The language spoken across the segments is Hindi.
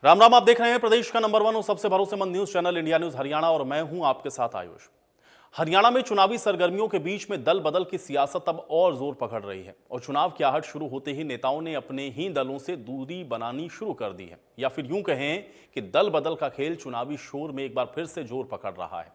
राम राम। आप देख रहे हैं प्रदेश का नंबर 1 और सबसे भरोसेमंद news channel India news Haryana और मैं हूं आपके साथ आयुष। हरियाणा में चुनावी सरगर्मियों के बीच में दल बदल की सियासत अब और जोर पकड़ रही है और चुनाव की आहट शुरू होते ही नेताओं ने अपने ही दलों से दूरी बनानी शुरू कर दी है, या फिर यूं कहें कि दल बदल का खेल चुनावी शोर में एक बार फिर से जोर पकड़ रहा है।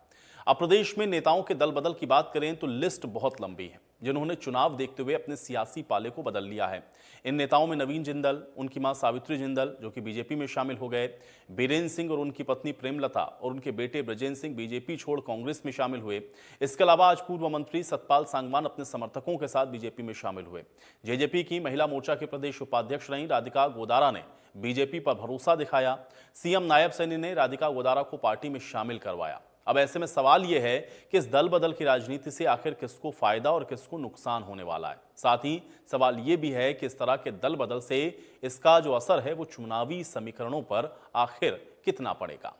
अब प्रदेश में नेताओं के दल बदल की बात करें तो लिस्ट बहुत लंबी है, जिन्होंने चुनाव देखते हुए अपने सियासी पाले को बदल लिया है। इन नेताओं में नवीन जिंदल, उनकी मां सावित्री जिंदल जो कि बीजेपी में शामिल हो गए, बीरेंद्र सिंह और उनकी पत्नी प्रेमलता और उनके बेटे ब्रजेंद्र सिंह बीजेपी छोड़ कांग्रेस में शामिल हुए। इसके अलावा आज पूर्व मंत्री सतपाल सांगवान अपने समर्थकों के साथ बीजेपी में शामिल हुए। जेजेपी की महिला मोर्चा के प्रदेश उपाध्यक्ष रही राधिका गोदारा ने बीजेपी पर भरोसा दिखाया। सीएम नायब सैनी ने राधिका गोदारा को पार्टी में शामिल करवाया। अब ऐसे में सवाल यह है कि इस दल बदल की राजनीति से आखिर किसको फायदा और किसको नुकसान होने वाला है। साथ ही सवाल यह भी है कि इस तरह के दल बदल से इसका जो असर है वो चुनावी समीकरणों पर आखिर कितना पड़ेगा।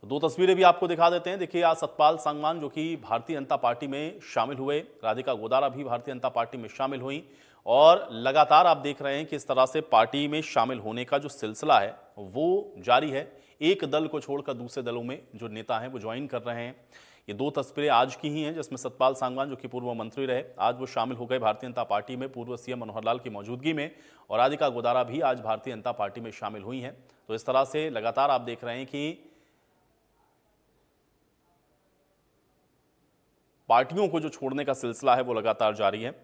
तो दो तस्वीरें भी आपको दिखा देते हैं। देखिए, आज सतपाल सांगवान जो कि भारतीय जनता पार्टी में शामिल हुए, राधिका गोदारा भी भारतीय जनता पार्टी में शामिल हुई और लगातार आप देख रहे हैं कि इस तरह से पार्टी में शामिल होने का जो सिलसिला है वो जारी है। एक दल को छोड़कर दूसरे दलों में जो नेता हैं वो ज्वाइन कर रहे हैं। ये दो तस्वीरें आज की ही हैं, जिसमें सतपाल सांगवान जो कि पूर्व मंत्री रहे, आज वो शामिल हो गए भारतीय जनता पार्टी में पूर्व सीएम मनोहर लाल की मौजूदगी में, और राधिका गोदारा भी आज भारतीय जनता पार्टी में शामिल हुई हैं। तो इस तरह से लगातार आप देख रहे हैं कि पार्टियों को जो छोड़ने का सिलसिला है वो लगातार जारी है।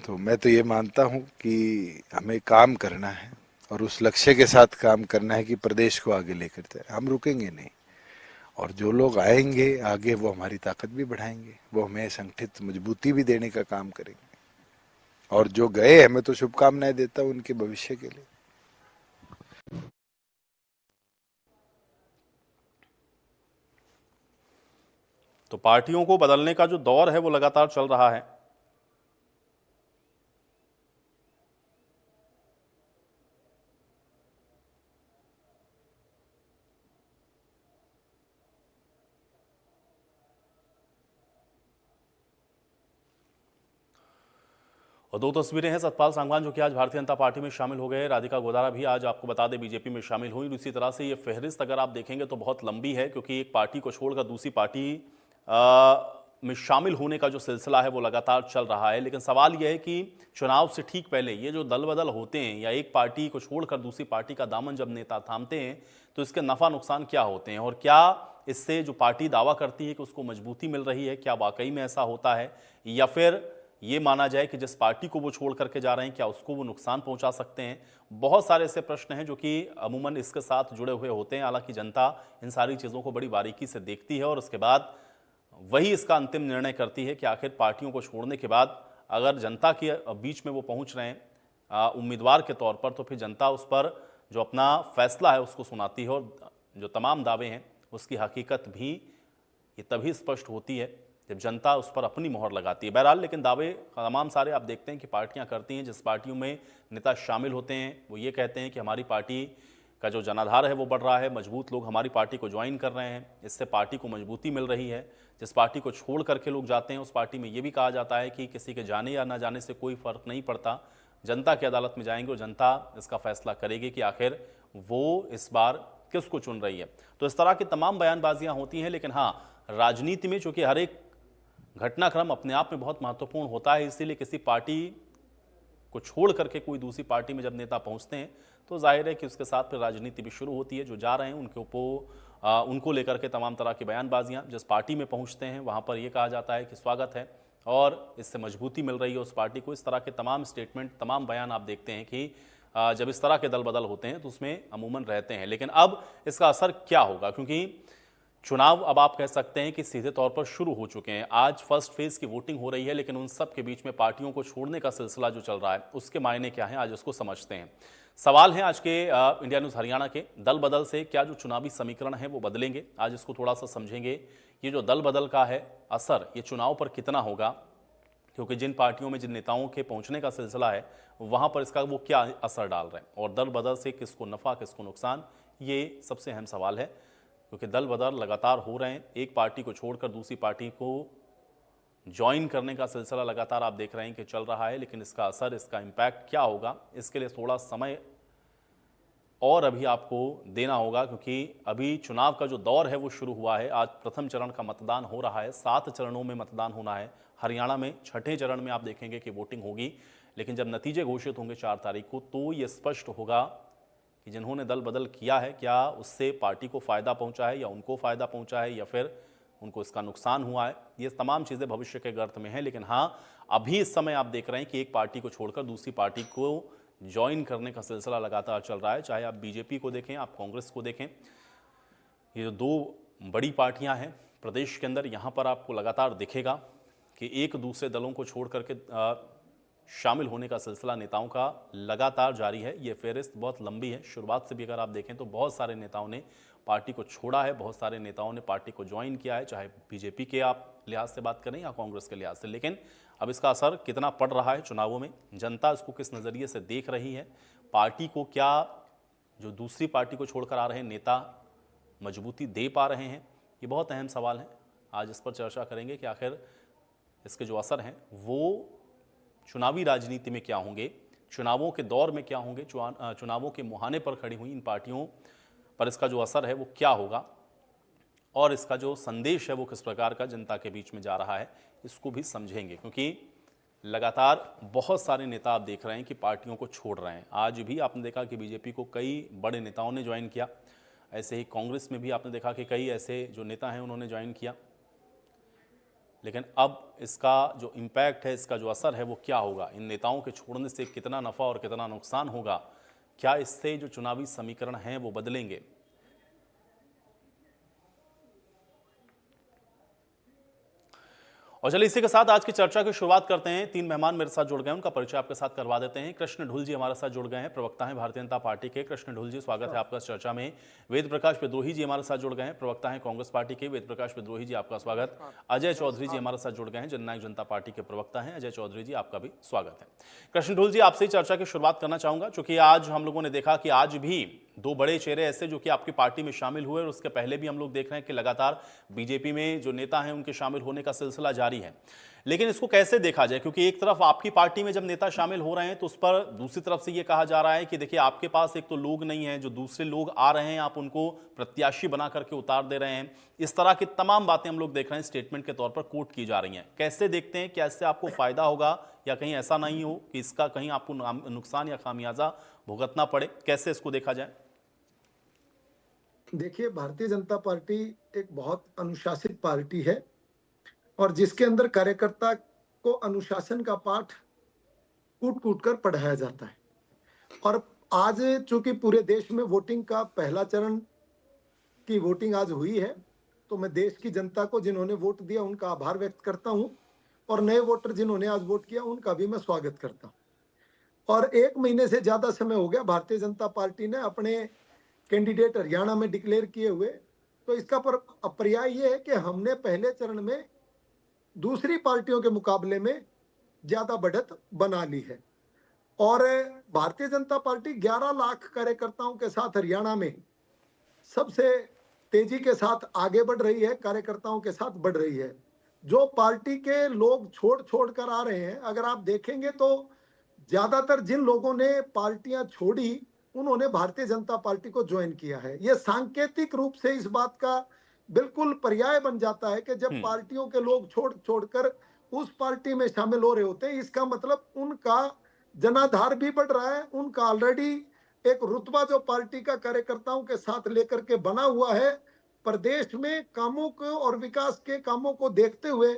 तो मैं तो ये मानता हूं कि हमें काम करना है और उस लक्ष्य के साथ काम करना है कि प्रदेश को आगे लेकर जाए। हम रुकेंगे नहीं, और जो लोग आएंगे आगे वो हमारी ताकत भी बढ़ाएंगे, वो हमें संगठित मजबूती भी देने का काम करेंगे। और जो गए हैं, मैं तो शुभकामनाएं देता हूं उनके भविष्य के लिए। तो पार्टियों को बदलने का जो दौर है वो लगातार चल रहा है। और दो तस्वीरें हैं सतपाल सांगवान जो कि आज भारतीय जनता पार्टी में शामिल हो गए, राधिका गोदारा भी आज आपको बता दें बीजेपी में शामिल हुई। इसी तरह से ये फहरिस्त अगर आप देखेंगे तो बहुत लंबी है, क्योंकि एक पार्टी को छोड़कर दूसरी पार्टी में शामिल होने का जो सिलसिला है वो लगातार चल रहा है। लेकिन सवाल यह है कि चुनाव से ठीक पहले ये जो दल बदल होते हैं या एक पार्टी को छोड़कर दूसरी पार्टी का दामन जब नेता थामते हैं तो इसके नफा नुकसान क्या होते हैं, और क्या इससे जो पार्टी दावा करती है कि उसको मजबूती मिल रही है, क्या वाकई में ऐसा होता है, या फिर ये माना जाए कि जिस पार्टी को वो छोड़ करके जा रहे हैं क्या उसको वो नुकसान पहुंचा सकते हैं। बहुत सारे ऐसे प्रश्न हैं जो कि अमूमन इसके साथ जुड़े हुए होते हैं। हालांकि जनता इन सारी चीज़ों को बड़ी बारीकी से देखती है और उसके बाद वही इसका अंतिम निर्णय करती है कि आखिर पार्टियों को छोड़ने के बाद अगर जनता के बीच में वो पहुंच रहे हैं उम्मीदवार के तौर पर, तो फिर जनता उस पर जो अपना फैसला है उसको सुनाती है और जो तमाम दावे हैं उसकी हकीकत भी ये तभी स्पष्ट होती है जब जनता उस पर अपनी मोहर लगाती है। बहरहाल लेकिन दावे तमाम सारे आप देखते हैं कि पार्टियां करती हैं। जिस पार्टियों में नेता शामिल होते हैं वो ये कहते हैं कि हमारी पार्टी का जो जनाधार है वो बढ़ रहा है, मजबूत लोग हमारी पार्टी को ज्वाइन कर रहे हैं, इससे पार्टी को मजबूती मिल रही है। जिस पार्टी को छोड़ करके लोग जाते हैं उस पार्टी में ये भी कहा जाता है कि किसी के जाने या ना जाने से कोई फर्क नहीं पड़ता, जनता की अदालत में जाएंगे और जनता इसका फैसला करेगी कि आखिर वो इस बार किसको चुन रही है। तो इस तरह की तमाम बयानबाजियां होती हैं। लेकिन हाँ, राजनीति में चूंकि हर एक घटनाक्रम अपने आप में बहुत महत्वपूर्ण होता है, इसीलिए किसी पार्टी को छोड़ करके कोई दूसरी पार्टी में जब नेता पहुंचते हैं तो जाहिर है कि उसके साथ फिर राजनीति भी शुरू होती है। जो जा रहे हैं उनको लेकर के तमाम तरह की बयानबाजियां, जिस पार्टी में पहुंचते हैं वहां पर यह कहा जाता है कि स्वागत है और इससे मजबूती मिल रही है उस पार्टी को। इस तरह के तमाम स्टेटमेंट, तमाम बयान आप देखते हैं कि जब इस तरह के दल बदल होते हैं तो उसमें अमूमन रहते हैं। लेकिन अब इसका असर क्या होगा, क्योंकि चुनाव अब आप कह सकते हैं कि सीधे तौर पर शुरू हो चुके हैं। आज फर्स्ट फेज की वोटिंग हो रही है, लेकिन उन सब के बीच में पार्टियों को छोड़ने का सिलसिला जो चल रहा है उसके मायने क्या हैं, आज उसको समझते हैं। सवाल है आज के इंडिया न्यूज़ हरियाणा के, दल बदल से क्या जो चुनावी समीकरण है वो बदलेंगे, आज इसको थोड़ा सा समझेंगे। ये जो दल बदल का है असर ये चुनाव पर कितना होगा, क्योंकि जिन पार्टियों में जिन नेताओं के पहुंचने का सिलसिला है वहां पर इसका वो क्या असर डाल रहे हैं, और दल बदल से किसको नफा किसको नुकसान, ये सबसे अहम सवाल है। क्योंकि दल बदल लगातार हो रहे हैं। एक पार्टी को छोड़कर दूसरी पार्टी को ज्वाइन करने का सिलसिला लगातार आप देख रहे हैं कि चल रहा है, लेकिन इसका असर, इसका इम्पैक्ट क्या होगा, इसके लिए थोड़ा समय और अभी आपको देना होगा, क्योंकि अभी चुनाव का जो दौर है वो शुरू हुआ है। आज प्रथम चरण का मतदान हो रहा है, 7 चरणों में मतदान होना है। हरियाणा में छठे चरण में आप देखेंगे कि वोटिंग होगी, लेकिन जब नतीजे घोषित होंगे 4 तारीख को, तो ये स्पष्ट होगा कि जिन्होंने दल बदल किया है, क्या उससे पार्टी को फ़ायदा पहुंचा है या उनको फ़ायदा पहुंचा है या फिर उनको इसका नुकसान हुआ है। ये तमाम चीज़ें भविष्य के गर्त में हैं, लेकिन हाँ, अभी इस समय आप देख रहे हैं कि एक पार्टी को छोड़कर दूसरी पार्टी को ज्वाइन करने का सिलसिला लगातार चल रहा है। चाहे आप बीजेपी को देखें, आप कांग्रेस को देखें, ये जो 2 बड़ी पार्टियां हैं प्रदेश के अंदर, यहाँ पर आपको लगातार दिखेगा कि एक दूसरे दलों को छोड़ करके शामिल होने का सिलसिला नेताओं का लगातार जारी है। ये फहरिस्त बहुत लंबी है। शुरुआत से भी अगर आप देखें तो बहुत सारे नेताओं ने पार्टी को छोड़ा है, बहुत सारे नेताओं ने पार्टी को ज्वाइन किया है, चाहे बीजेपी के आप लिहाज से बात करें या कांग्रेस के लिहाज से। लेकिन अब इसका असर कितना पड़ रहा है चुनावों में, जनता इसको किस नज़रिए से देख रही है, पार्टी को क्या जो दूसरी पार्टी को छोड़कर आ रहे नेता मजबूती दे पा रहे हैं, ये बहुत अहम सवाल है। आज इस पर चर्चा करेंगे कि आखिर इसके जो असर हैं वो चुनावी राजनीति में क्या होंगे, चुनावों के दौर में क्या होंगे, चुनावों के मुहाने पर खड़ी हुई इन पार्टियों पर इसका जो असर है वो क्या होगा, और इसका जो संदेश है वो किस प्रकार का जनता के बीच में जा रहा है, इसको भी समझेंगे। क्योंकि लगातार बहुत सारे नेता आप देख रहे हैं कि पार्टियों को छोड़ रहे हैं। आज भी आपने देखा कि बीजेपी को कई बड़े नेताओं ने ज्वाइन किया, ऐसे ही कांग्रेस में भी आपने देखा कि कई ऐसे जो नेता हैं उन्होंने ज्वाइन किया। लेकिन अब इसका जो इम्पैक्ट है, इसका जो असर है वो क्या होगा, इन नेताओं के छोड़ने से कितना नफ़ा और कितना नुकसान होगा, क्या इससे जो चुनावी समीकरण हैं वो बदलेंगे। और चलिए इसी के साथ आज की चर्चा की शुरुआत करते हैं। 3 मेहमान मेरे साथ जुड़ गए हैं, उनका परिचय आपके साथ करवा देते हैं। कृष्ण ढुल जी हमारे साथ जुड़ गए हैं, प्रवक्ता हैं भारतीय जनता पार्टी के। कृष्ण ढुल जी, स्वागत है आपका इस चर्चा में। वेद प्रकाश विद्रोही जी हमारे साथ जुड़ गए हैं, प्रवक्ता हैं कांग्रेस पार्टी के। वेद प्रकाश विद्रोही जी, आपका स्वागत। अजय चौधरी जी हमारे साथ जुड़ गए हैं, जननायक जनता पार्टी के प्रवक्ता हैं। अजय चौधरी जी, आपका भी स्वागत है। कृष्ण ढुल जी, आपसे चर्चा की शुरुआत करना चाहूंगा, चूंकि आज हम लोगों ने देखा कि आज भी 2 बड़े चेहरे ऐसे जो कि आपकी पार्टी में शामिल हुए, और उसके पहले भी हम लोग देख रहे हैं कि लगातार बीजेपी में जो नेता हैं उनके शामिल होने का सिलसिला जारी है। लेकिन इसको कैसे देखा जाए, क्योंकि एक तरफ आपकी पार्टी में जब नेता शामिल हो रहे हैं तो उस पर दूसरी तरफ से ये कहा जा रहा है कि देखिए आपके पास एक तो लोग नहीं है, जो दूसरे लोग आ रहे हैं आप उनको प्रत्याशी बना करके उतार दे रहे हैं। इस तरह की तमाम बातें हम लोग देख रहे हैं, स्टेटमेंट के तौर पर कोट की जा रही हैं। कैसे देखते हैं, क्या इससे आपको फायदा होगा या कहीं ऐसा नहीं हो कि इसका कहीं आपको नुकसान या खामियाजा भुगतना पड़े, कैसे इसको देखा जाए? देखिए, भारतीय जनता पार्टी एक बहुत अनुशासित पार्टी है और जिसके अंदर कार्यकर्ता को अनुशासन का पाठ कूट कूट कर पढ़ाया जाता है। और आज चूंकि पूरे देश में वोटिंग का पहला चरण की वोटिंग आज हुई है, तो मैं देश की जनता को जिन्होंने वोट दिया उनका आभार व्यक्त करता हूं, और नए वोटर जिन्होंने आज वोट किया उनका भी मैं स्वागत करता हूं। और 1 महीने से ज्यादा समय हो गया भारतीय जनता पार्टी ने अपने कैंडिडेट हरियाणा में डिक्लेयर किए हुए, तो इसका पर्याय ये है कि हमने पहले चरण में दूसरी पार्टियों के मुकाबले में ज्यादा बढ़त बना ली है। और भारतीय जनता पार्टी 11 लाख कार्यकर्ताओं के साथ हरियाणा में सबसे तेजी के साथ आगे बढ़ रही है, कार्यकर्ताओं के साथ बढ़ रही है। जो पार्टी के लोग छोड़ कर आ रहे हैं, अगर आप देखेंगे तो ज्यादातर जिन लोगों ने पार्टियां छोड़ी उन्होंने भारतीय जनता पार्टी को ज्वाइन किया है। यह सांकेतिक रूप से इस बात का बिल्कुल पर्याय बन जाता है कि जब पार्टियों के लोग छोड़कर उस पार्टी में शामिल हो रहे होते हैं, इसका मतलब उनका जनाधार भी बढ़ रहा है, उनका ऑलरेडी एक रुतबा जो पार्टी का कार्यकर्ताओं के साथ लेकर के बना हुआ है। प्रदेश में कामों को और विकास के कामों को देखते हुए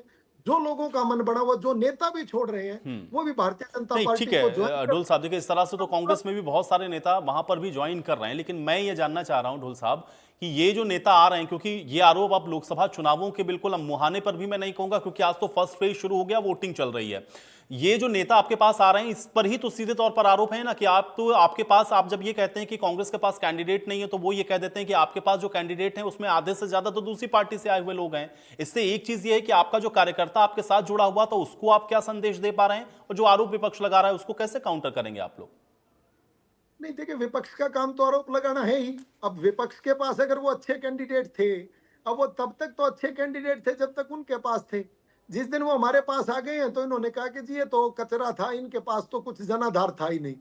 जो लोगों का मन बना हुआ, जो नेता भी छोड़ रहे हैं, वो भी भारतीय जनता पार्टी ठीक को है। ढुल साहब, देखिए इस तरह से तो कांग्रेस में भी बहुत सारे नेता वहां पर भी ज्वाइन कर रहे हैं, लेकिन मैं ये जानना चाह रहा हूं ढुल साहब कि ये जो नेता आ रहे हैं, क्योंकि ये आरोप अब लोकसभा चुनावों के बिल्कुल मुहाने पर भी मैं नहीं कहूंगा, क्योंकि आज तो फर्स्ट फेज शुरू हो गया, वोटिंग चल रही है। ये जो नेता आपके पास आ रहे हैं, इस पर ही तो सीधे तौर पर आरोप है ना कि आपके पास, आप जब ये कहते हैं कि कांग्रेस के पास कैंडिडेट नहीं है, तो वो ये कह देते हैं कि आपके पास जो कैंडिडेट हैं उसमें आधे से ज्यादा तो दूसरी पार्टी से आए हुए लोग हैं। इससे एक चीज ये है कि आपका जो कार्यकर्ता आपके साथ जुड़ा हुआ था उसको आप क्या संदेश दे पा रहे हैं, और जो आरोप विपक्ष लगा रहा है उसको कैसे काउंटर करेंगे आप लोग? नहीं, देखिए, विपक्ष का काम तो आरोप लगाना है ही। अब विपक्ष के पास अगर वो अच्छे कैंडिडेट थे, अब वो तब तक तो अच्छे कैंडिडेट थे जब तक उनके पास थे। जिस दिन वो हमारे पास आ गए हैं तो इन्होंने कहा कि जी ये तो कचरा था, इनके पास तो कुछ जनाधार था ही नहीं।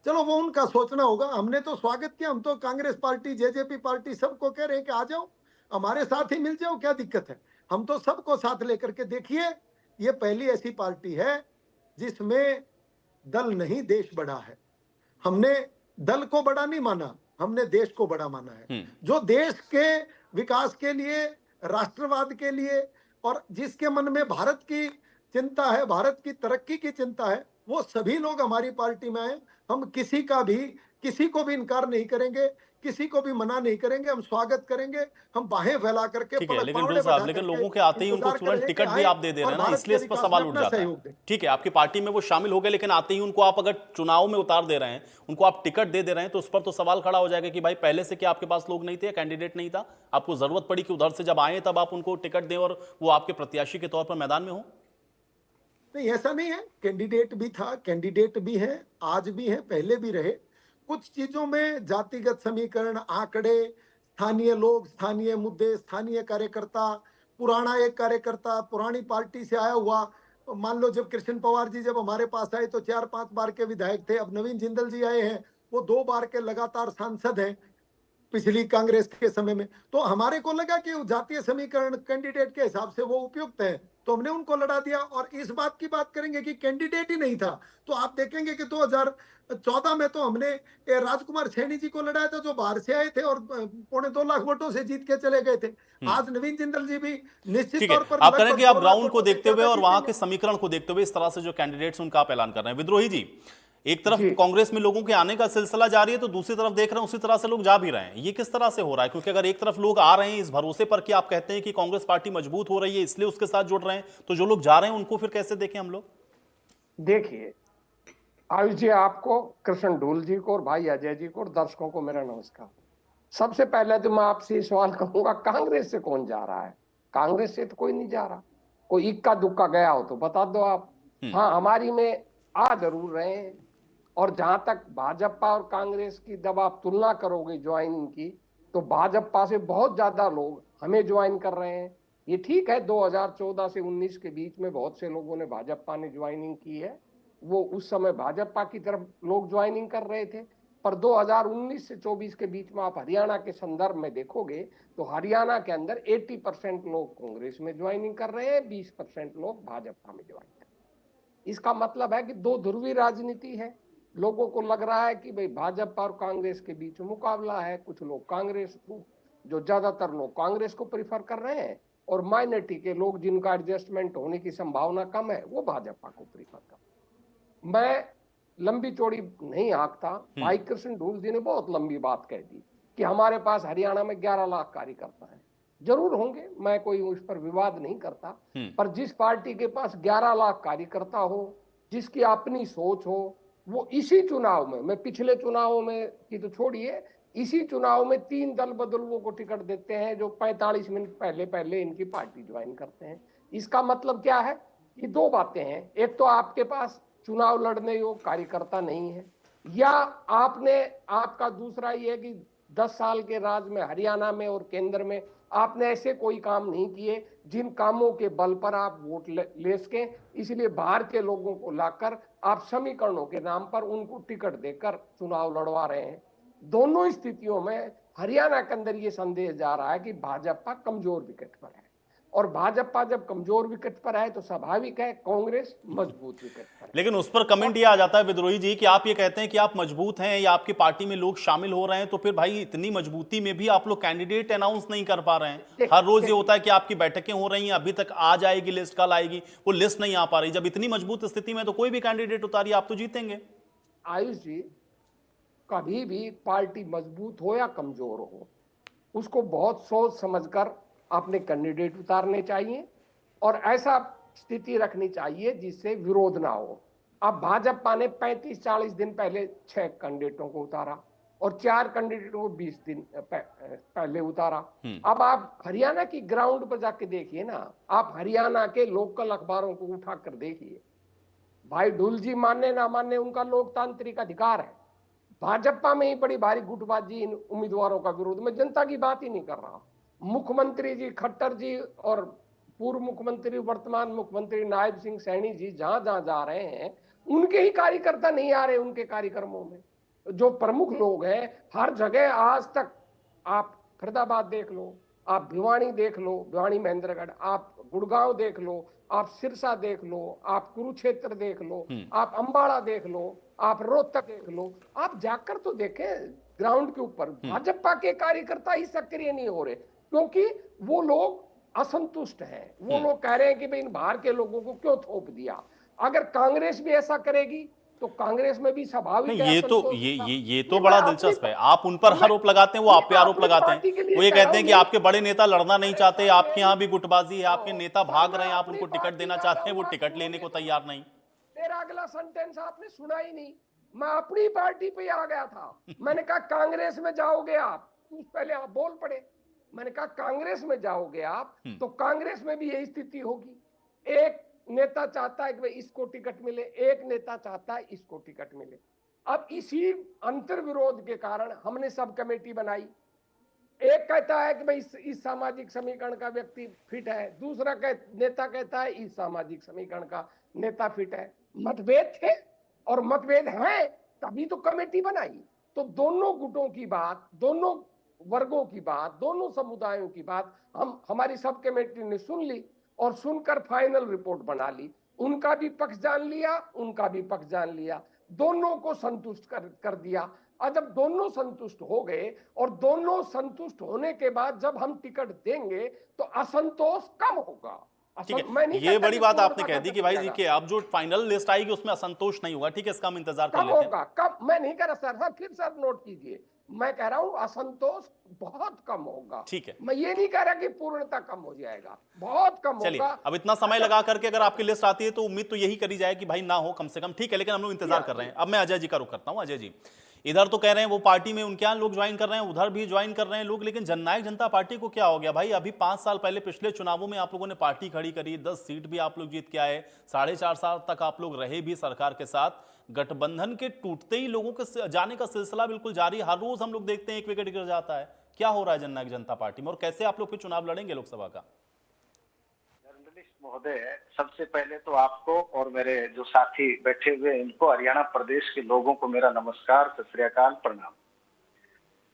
चलो, वो उनका सोचना होगा। हमने तो स्वागत किया, हम तो कांग्रेस पार्टी, जेजेपी पार्टी सबको कह रहे हैं कि आ जाओ, हमारे साथ ही मिल जाओ, क्या दिक्कत है। हम तो सबको साथ लेकर के, देखिए, ये पहली ऐसी पार्टी है जिसमें दल नहीं देश बड़ा है। हमने दल को बड़ा नहीं माना, हमने देश को बड़ा माना है। जो देश के विकास के लिए, राष्ट्रवाद के लिए, और जिसके मन में भारत की चिंता है, भारत की तरक्की की चिंता है, वो सभी लोग हमारी पार्टी में आए। हम किसी को भी इनकार नहीं करेंगे, किसी को भी मना नहीं करेंगे, हम स्वागत करेंगे। हम बाहें फैला करके, ठीक है, पलक लेकिन पावड़े ढूल साहब, बढ़ा लेकिन करके लोगों के आते ही उनको इंतजार तुरंत करेंगे कि टिकट भी आए आप दे दे और रहे हैं ना, भारत इसलिए के इस पर विकास में सवाल उठ अपना जाता है। सहयोग दें। ठीक है, आपकी पार्टी में वो शामिल हो गए, लेकिन आते ही उनको आप अगर चुनाव में उतार दे रहे हैं, उनको आप टिकट दे दे रहे हैं, तो उस पर तो सवाल खड़ा हो जाएगा कि भाई पहले से क्या आपके पास लोग नहीं थे, कैंडिडेट नहीं था, आपको जरूरत पड़ी कि उधर से जब आए तब आप उनको टिकट दें और वो आपके प्रत्याशी के तौर पर मैदान में हो। नहीं, ऐसा नहीं है। कैंडिडेट भी था, कैंडिडेट भी है, आज भी है, पहले भी रहे। कुछ चीजों में जातिगत समीकरण, आंकड़े, स्थानीय लोग, स्थानीय मुद्दे, स्थानीय कार्यकर्ता, पुराना एक कार्यकर्ता, पुरानी पार्टी से आया हुआ। मान लो, जब कृष्ण पवार जी जब हमारे पास आए तो 4-5 बार के विधायक थे। अब नवीन जिंदल जी आए हैं, वो 2 बार के लगातार सांसद हैं पिछली कांग्रेस के समय में। तो हमारे को लगा कि जातीय समीकरण कैंडिडेट के हिसाब से वो उपयुक्त है, तो हमने उनको लड़ा दिया। और इस बात की बात करेंगे कि कैंडिडेट ही नहीं था, तो आप देखेंगे कि 2014 में तो हमने राजकुमार सैनी जी को लड़ाया था, जो बाहर से आए थे और 2.25 लाख वोटों से जीत के चले गए थे। आज नवीन जिंदल जी भी निश्चित ठीक है, तौर पर आप कह रहे हैं लगभग कि आप 2 लाख ग्राउंड को वोटों से देखते हुए ज्यादा और वहां के जीतेंगे। समीकरण को देखते हुए इस तरह से जो कैंडिडेट्स उनका आप ऐलान कर रहे हैं। विद्रोही जी, एक तरफ जी कांग्रेस में लोगों के आने का सिलसिला जारी है, तो दूसरी तरफ देख रहे हैं उसी तरह से लोग जा भी रहे हैं। ये किस तरह से हो रहा है? क्योंकि अगर एक तरफ लोग आ रहे हैं इस भरोसे पर कि आप कहते हैं कि कांग्रेस पार्टी मजबूत हो रही है इसलिए उसके साथ जुड़ रहे हैं, तो जो लोग जा रहे हैं उनको फिर कैसे देखें हम लोग? देखिए, आयुष जी, आपको, कृष्ण ढूल जी को और भाई अजय जी को और दर्शकों को मेरा नमस्कार। सबसे पहले तो मैं आपसे ये सवाल करूंगा, कांग्रेस से कौन जा रहा है? कांग्रेस से तो कोई नहीं जा रहा। कोई इक्का दुक्का गया हो तो बता दो आप। हाँ, हमारी में आ जरूर रहे हैं। और जहां तक भाजपा और कांग्रेस की जब आप तुलना करोगे ज्वाइनिंग की, तो भाजपा से बहुत ज्यादा लोग हमें ज्वाइन कर रहे हैं। ये ठीक है, 2014 से 19 के बीच में बहुत से लोगों ने भाजपा ने ज्वाइनिंग की है, वो उस समय भाजपा की तरफ लोग ज्वाइनिंग कर रहे थे। पर 2019 से 24 के बीच में आप हरियाणा के संदर्भ में देखोगे तो हरियाणा के अंदर 80% लोग कांग्रेस में ज्वाइनिंग कर रहे हैं, 20% लोग भाजपा में ज्वाइन कर रहे हैं। इसका मतलब है कि दो ध्रुवीय राजनीति है। लोगों को लग रहा है कि भाई भाजपा और कांग्रेस के बीच मुकाबला है। कुछ लोग कांग्रेस को, जो ज्यादातर लोग कांग्रेस को प्रीफर कर रहे हैं, और माइनॉरिटी के लोग जिनका एडजस्टमेंट होने की संभावना कम है, वो भाजपा को प्रीफर कर रहे हैं। मैं लंबी चौड़ी नहीं हाँकता। भाई कृष्ण ढूल जी ने बहुत लंबी बात कह दी कि हमारे पास हरियाणा में 11 लाख कार्यकर्ता है। जरूर होंगे, मैं कोई उस पर विवाद नहीं करता। पर जिस पार्टी के पास 11 लाख कार्यकर्ता हो, जिसकी अपनी सोच हो, वो इसी चुनाव में, मैं पिछले चुनावों में की तो छोड़िए, इसी चुनाव में 3 दल बदलुओं को टिकट देते हैं, जो 45 मिनट पहले पहले इनकी पार्टी ज्वाइन करते हैं। इसका मतलब क्या है कि 2 बातें हैं। एक तो आपके पास चुनाव लड़ने योग्य कार्यकर्ता नहीं है, या आपका दूसरा ये है कि 10 साल के राज में हरियाणा में और केंद्र में आपने ऐसे कोई काम नहीं किए जिन कामों के बल पर आप वोट ले सकें। इसलिए बाहर के लोगों को लाकर आप समीकरणों के नाम पर उनको टिकट देकर चुनाव लड़वा रहे हैं। दोनों स्थितियों में हरियाणा के अंदर ये संदेश जा रहा है कि भाजपा कमजोर विकेट पर है, और भाजपा जब कमजोर विकेट पर है तो स्वाभाविक है कांग्रेस मजबूत विकेट पर है। लेकिन उस पर कमेंट ये आ जाता है विद्रोही जी कि आप ये कहते हैं कि आप मजबूत हैं या आपकी पार्टी में लोग शामिल हो रहे हैं, तो फिर भाई इतनी मजबूती में भी आप लोग कैंडिडेट अनाउंस नहीं कर पा रहे हैं। हर रोज ये होता है कि आपकी बैठकें हो रही हैं, अभी तक आ जाएगी लिस्ट, कल आएगी, वो लिस्ट नहीं आ पा रही। जब इतनी मजबूत स्थिति में तो कोई भी कैंडिडेट उतारिए, आप तो जीतेंगे। आयुष जी, कभी भी पार्टी मजबूत हो या कमजोर हो, उसको बहुत सोच समझकर अपने कैंडिडेट उतारने चाहिए और ऐसा स्थिति रखनी चाहिए जिससे विरोध ना हो। अब भाजपा ने 35-40 दिन पहले 6 कैंडिडेटों को उतारा और 4 कैंडिडेटों को 20 दिन पहले उतारा। अब आप हरियाणा की ग्राउंड पर जाके देखिए ना, आप हरियाणा के लोकल अखबारों को उठाकर देखिए। भाई ढुल जी माने ना माने, उनका लोकतांत्रिक अधिकार है। भाजपा में ही बड़ी भारी गुटबाजी इन उम्मीदवारों का विरोध में, जनता की बात ही नहीं कर रहा। मुख्यमंत्री जी खट्टर जी और पूर्व मुख्यमंत्री वर्तमान मुख्यमंत्री नायब सिंह सैनी जी जहां जहां जा रहे हैं, उनके ही कार्यकर्ता नहीं आ रहे उनके कार्यक्रमों में। जो प्रमुख लोग हैं हर जगह आज तक, आप फरीदाबाद देख लो, आप भिवानी देख लो, भिवानी महेंद्रगढ़, आप गुड़गांव देख लो, आप सिरसा देख लो, आप कुरुक्षेत्र देख लो, आप अंबाड़ा देख लो, आप रोहतक देख लो, आप जाकर तो देखें ग्राउंड के ऊपर भाजपा के कार्यकर्ता ही सक्रिय नहीं हो रहे, क्योंकि वो लोग असंतुष्ट हैं। वो लोग कह रहे हैं कि भाई इन बाहर के लोगों को क्यों थोप दिया। अगर कांग्रेस भी ऐसा करेगी तो कांग्रेस में भी स्वाभाविक नहीं, है ये तो असंतोष का। ये तो बड़ा दिलचस्प है। आप उन पर आरोप लगाते हैं, वो आप पे आरोप लगाते हैं। वो ये कहते हैं कि आपके बड़े नेता लड़ना नहीं चाहते, आपके यहाँ भी गुटबाजी है, आपके नेता भाग रहे हैं, आप उनको टिकट देना चाहते हैं, वो टिकट लेने को तैयार नहीं। मेरा अगला सेंटेंस आपने सुना ही नहीं। मैं अपनी पार्टी पे आ गया था। मैंने कहा कांग्रेस में जाओगे आप, पहले आप बोल पड़े। मैंने कहा कांग्रेस में जाओगे आप तो कांग्रेस में भी यही स्थिति होगी। एक नेता चाहता है कि भाई इसको टिकट मिले, एक नेता चाहता है इसको टिकट मिले। अब इसी अंतर विरोध के कारण हमने सब कमेटी बनाई। एक कहता है कि भाई इस सामाजिक समीकरण का व्यक्ति फिट है, दूसरा नेता कहता है इस सामाजिक समीकरण का नेता फिट है। मतभेद थे और मतभेद हैं, तभी तो कमेटी बनाई। तो दोनों गुटों की बात, दोनों वर्गों की बात, दोनों समुदायों की बात हमारी सब कमेटी ने सुन ली और सुनकर फाइनल रिपोर्ट बना ली। उनका भी पक्ष जान लिया, उनका भी पक्ष जान लिया, दोनों को संतुष्ट कर दिया। और जब दोनों संतुष्ट हो गए और दोनों संतुष्ट होने के बाद जब हम टिकट देंगे तो असंतोष कम होगा। ठीक है, ये बड़ी बात आपने कह दी कि भाई जी कि अब जो फाइनल लिस्ट आएगी उसमें असंतोष नहीं होगा। ठीक है, इसका हम इंतजार कर लेते हैं। कब मैं नहीं कह रहा सर, हाँ फिर सर नोट कीजिए, मैं कह रहा हूं असंतोष बहुत कम होगा। ठीक है, मैं ये नहीं कह रहा कि पूर्णता कम हो जाएगा, बहुत कम चलिए होगा। अब इतना समय लगा करके अगर आपकी लिस्ट आती है तो उम्मीद तो यही करी जाए कि भाई ना हो कम से कम। ठीक है, लेकिन हम लोग इंतजार कर रहे हैं। अब मैं अजय जी का रुख करता हूं। अजय जी, इधर तो कह रहे हैं वो पार्टी में उनके यहाँ लोग ज्वाइन कर रहे हैं, उधर भी ज्वाइन कर रहे हैं लोग, लेकिन जननायक जनता पार्टी को क्या हो गया भाई? अभी 5 साल पहले पिछले चुनावों में आप लोगों ने पार्टी खड़ी करी, 10 सीट भी आप लोग जीत के आए, 4.5 साल तक आप लोग रहे भी सरकार के साथ। गठबंधन के टूटते ही लोगों के जाने का सिलसिला बिल्कुल जारी। हर रोज हम लोग देखते हैं एक विकेट गिर जाता है। क्या हो रहा है जननायक जनता पार्टी में और कैसे आप लोग फिर चुनाव लड़ेंगे लोकसभा का? महोदय, सबसे पहले तो आपको और मेरे जो साथी बैठे हुए इनको, हरियाणा प्रदेश के लोगों को मेरा नमस्कार, सत श्री अकाल, प्रणाम।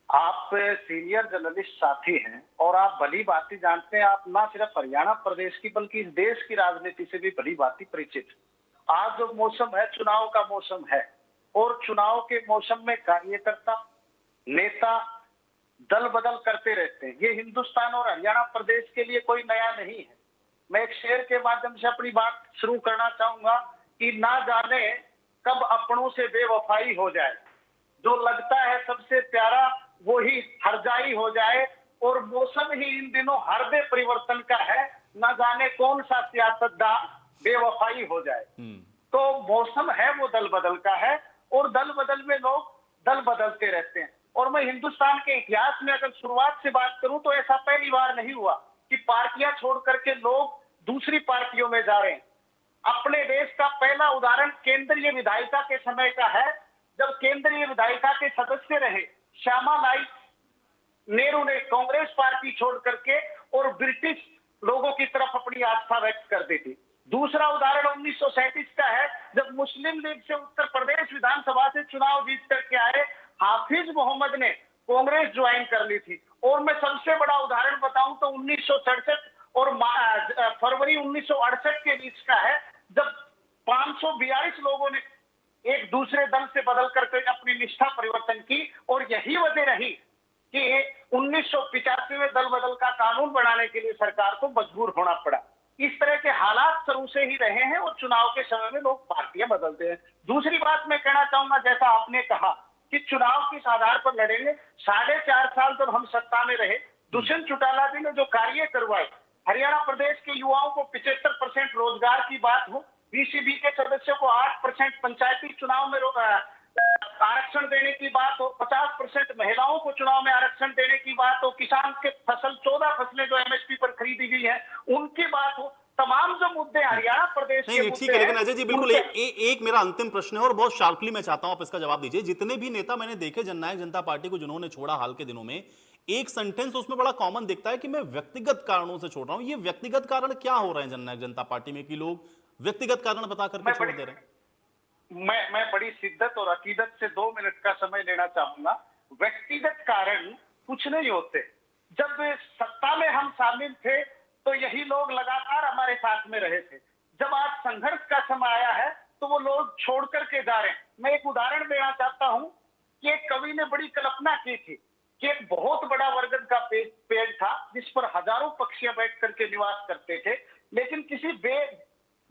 आप सीनियर जर्नलिस्ट साथी हैं और आप भली भांति जानते हैं, आप ना सिर्फ हरियाणा प्रदेश की बल्कि इस देश की राजनीति से भी भली भांति परिचित। आज जो मौसम है चुनाव का मौसम है और चुनाव के मौसम में कार्यकर्ता नेता दल बदल करते रहते हैं। ये हिंदुस्तान और हरियाणा प्रदेश के लिए कोई नया नहीं है। मैं एक शेर के माध्यम से अपनी बात शुरू करना चाहूंगा कि ना जाने कब अपनों से बेवफाई हो जाए, जो लगता है सबसे प्यारा वो ही हरजाई हो जाए, और मौसम ही इन दिनों हरदे परिवर्तन का है, ना जाने कौन सा सियासतदान बेवफाई हो जाए। तो मौसम है वो दल बदल का है और दल बदल में लोग दल बदलते रहते हैं। और मैं हिंदुस्तान के इतिहास में अगर शुरुआत से बात करूं तो ऐसा पहली बार नहीं हुआ कि पार्टियां छोड़ करके लोग दूसरी पार्टियों में जा रहे हैं। अपने देश का पहला उदाहरण केंद्रीय विधायिका के समय का है, जब केंद्रीय विधायिका के सदस्य रहे श्यामालाई नेहरू ने कांग्रेस पार्टी छोड़ करके और ब्रिटिश लोगों की तरफ अपनी आस्था व्यक्त कर दी थी। दूसरा उदाहरण 1937 का है, जब मुस्लिम लीग से उत्तर प्रदेश विधानसभा से चुनाव जीत करके आए हाफिज मोहम्मद ने कांग्रेस ज्वाइन कर ली थी। और मैं सबसे बड़ा उदाहरण बताऊं तो 1967 और फरवरी 1968 के बीच का है, जब 542 लोगों ने एक दूसरे दल से बदल करके अपनी निष्ठा परिवर्तन की। और यही वजह रही कि 1985 में दल बदल का कानून बनाने के लिए सरकार को मजबूर होना पड़ा। इस तरह के हालात शुरू से ही रहे हैं और चुनाव के समय में लोग पार्टियां बदलते हैं। दूसरी बात मैं कहना चाहूंगा, जैसा आपने कहा कि चुनाव किस आधार पर लड़ेंगे, 4.5 साल जब हम सत्ता में रहे, दुष्यंत चौटाला जी ने जो कार्य करवाए, हरियाणा प्रदेश के युवाओं को 75% रोजगार की बात हो, बीसीबी के सदस्यों को 8% पंचायती चुनाव में आरक्षण देने की बात हो, 50% महिलाओं को चुनाव में आरक्षण देने की बात हो, किसान के 14 फसलें जो एमएसपी पर खरीदी गई है उनकी बात हो, तमाम जो मुद्दे हरियाणा प्रदेश नहीं के नहीं मुद्दे ठीक है, लेकिन हैं, अजय जी बिल्कुल उनसे- एक मेरा अंतिम प्रश्न है और बहुत शार्पली मैं चाहता हूं आप इसका जवाब दीजिए। जितने भी नेता मैंने देखे जननायक जनता पार्टी को जिन्होंने छोड़ा हाल के दिनों में, एक सेंटेंस उसमें बड़ा कॉमन दिखता है कि मैं व्यक्तिगत कारणों से छोड़ रहा हूं। ये व्यक्तिगत कारण क्या हो रहे हैं जननायक जनता पार्टी में कि लोग व्यक्तिगत कारण बता करके मैं छोड़ बड़ी- दे रहे हैं? मैं बड़ी शिद्दत और अकीदत से 2 मिनट का समय लेना चाहूंगा। व्यक्तिगत कारण कुछ नहीं होते। जब सत्ता में हम शामिल थे तो यही लोग लगातार हमारे साथ में रहे थे। जब आज संघर्ष का समय आया है तो वो लोग छोड़ करके जा रहे हैं। मैं एक उदाहरण देना चाहता हूं कि एक कवि ने बड़ी कल्पना की थी कि एक बहुत बड़ा बरगद का पेड़ था जिस पर हजारों पक्षियां बैठ करके निवास करते थे, लेकिन किसी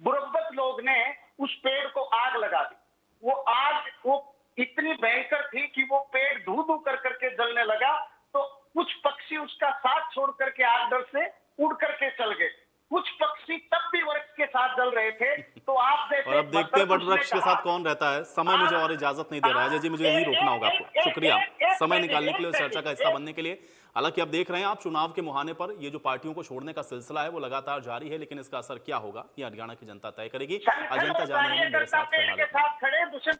बुरब्बत लोग ने उस पेड़ को आग लगा दी। वो आग वो इतनी भयंकर थी कि वो पेड़ धू धू कर करके जलने लगा, तो कुछ पक्षी उसका साथ छोड़ करके आग डर से उड़ करके चल गए। कुछ पक्षी तब भी वृक्ष के साथ जल रहे थे। तो आप जैसे और अब देखते हैं भद्र वट वृक्ष के कहा- साथ कौन रहता है। समय मुझे और इजाजत नहीं दे रहा है अजय जी, मुझे यहीं रोकना होगा आपको। शुक्रिया समय निकालने के लिए और चर्चा का हिस्सा बनने के लिए। हालांकि अब देख रहे हैं आप चुनाव के मुहाने पर ये जो पार्टियों को छोड़ने का सिलसिला है वो लगातार जारी है, लेकिन इसका असर क्या होगा ये हरियाणा की जनता तय करेगी। संगठन अजंता और जाने मेरे साथ कार्यकर्ता पेड़ फिलहाल के इतना। साथ खड़े दुष्यंत